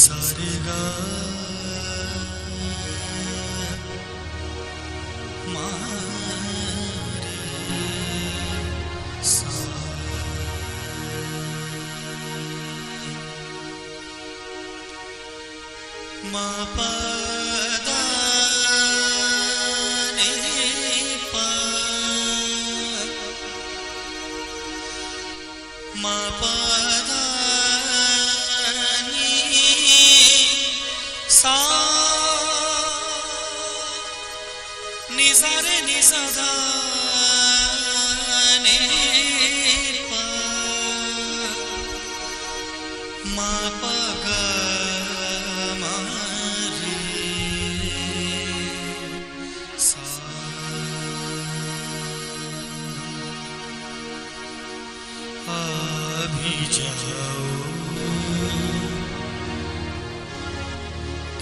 सारे गा मारे सा मा पा दा रे पा मा पा दा सा नि सा रे नि सा दा ने पा मा पा गा मा रे सा अभी जाओ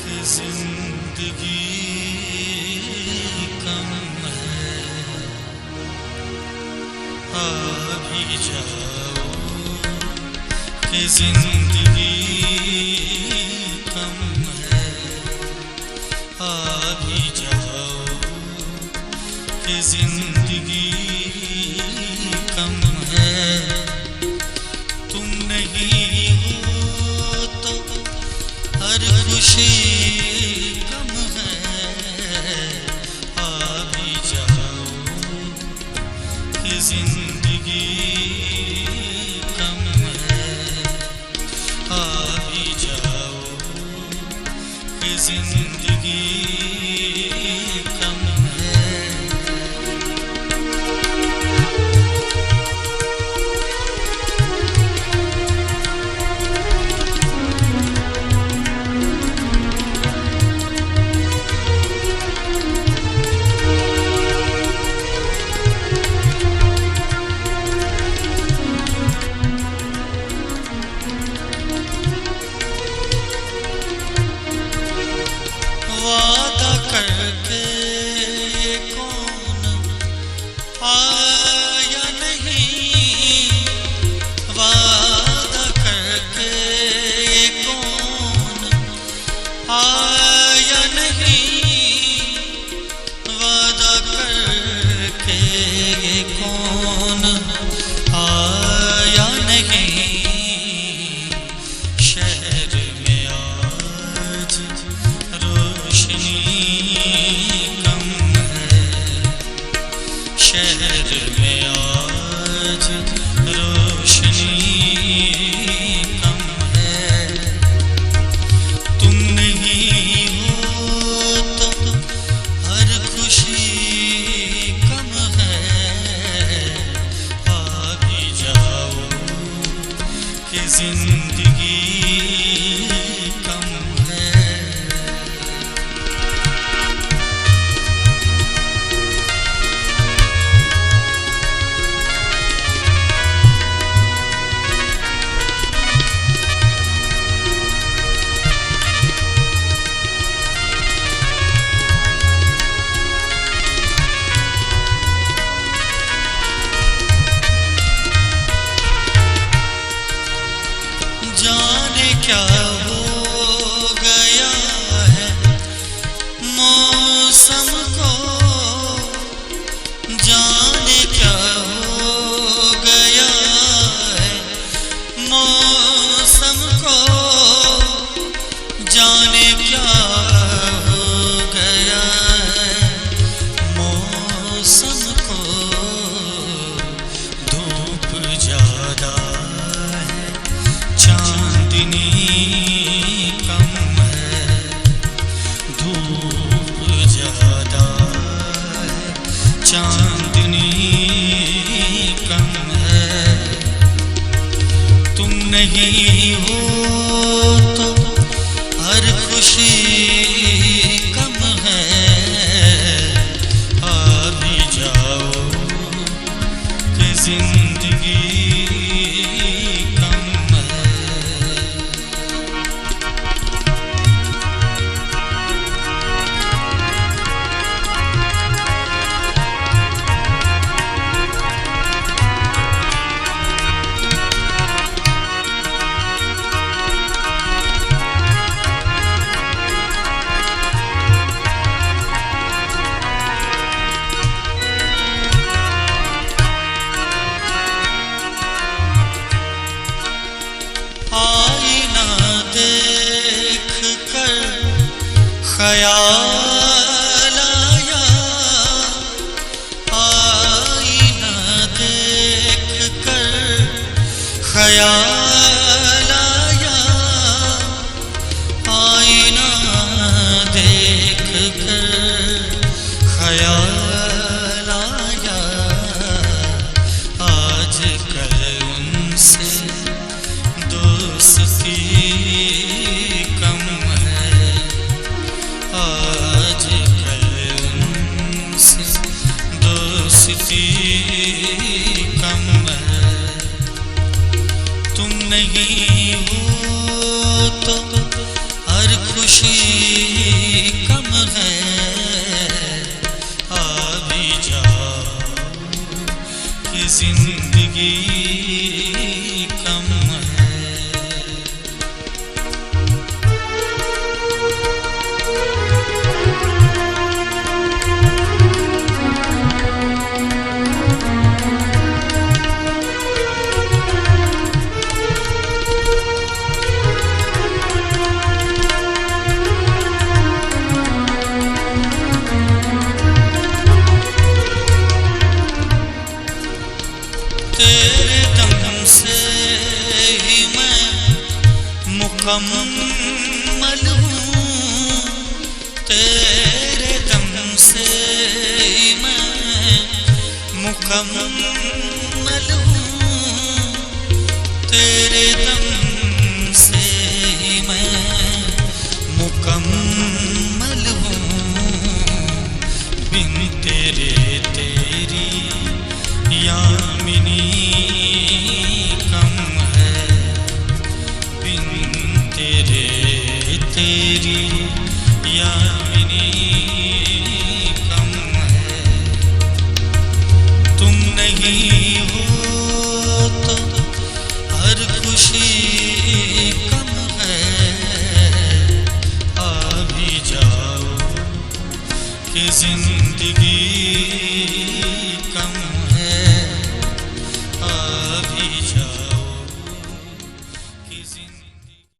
कि जिंदगी कम है, अभी जाओ कि जिंदगी कम है, अभी जाओ कि जिंदगी कम है। तुम नहीं हो तो हर खुशी कम है, अभी जाओ कि जिंदगी कम है, अभी जाओ कि जिंदगी कम है। वादा करके कौन आया नहीं, वादा करके कौन आया नहीं, वादा करके कौन आया नहीं। शहर में आज रोशनी कम है, शहर में आज रोशनी कम है। तुम नहीं हो तो हर खुशी कम है, अभी जाओ कि जिंदगी कम है। जाने क्या हो गया है मौसम को, जाने क्या हो गया है मौसम को, जाने क्या हो गया है मौसम को। धूप ज्यादा है, चांदनी कम है, धूप ज्यादा है, चांदनी कम है। तुम नहीं हो तो हर खुशी कम है, अभी जाओ कि जिंदगी कम है। ख्याल आया आईना देख कर, ख्याल आया आईना देख कर, ख्याल आया आज कल उनसे दोस्ती कम है, आज कल उनसे दोस्ती कम है। तुम नहीं हो तो हर खुशी कम है, आ भी जाओ कि जिंदगी कम है। तेरे दम से ही मैं मुकम्मल हूँ, तेरे दम से ही मैं मुकम्मल हूँ, तेरे दम से ही मैं मुकम्मल हूँ। बिन तेरे तेरी यामिनी कम है, बिन तेरे तेरी यामिनी कम है। तुम नहीं हो तो हर खुशी कम है, आ भी जाओ कि जिंदगी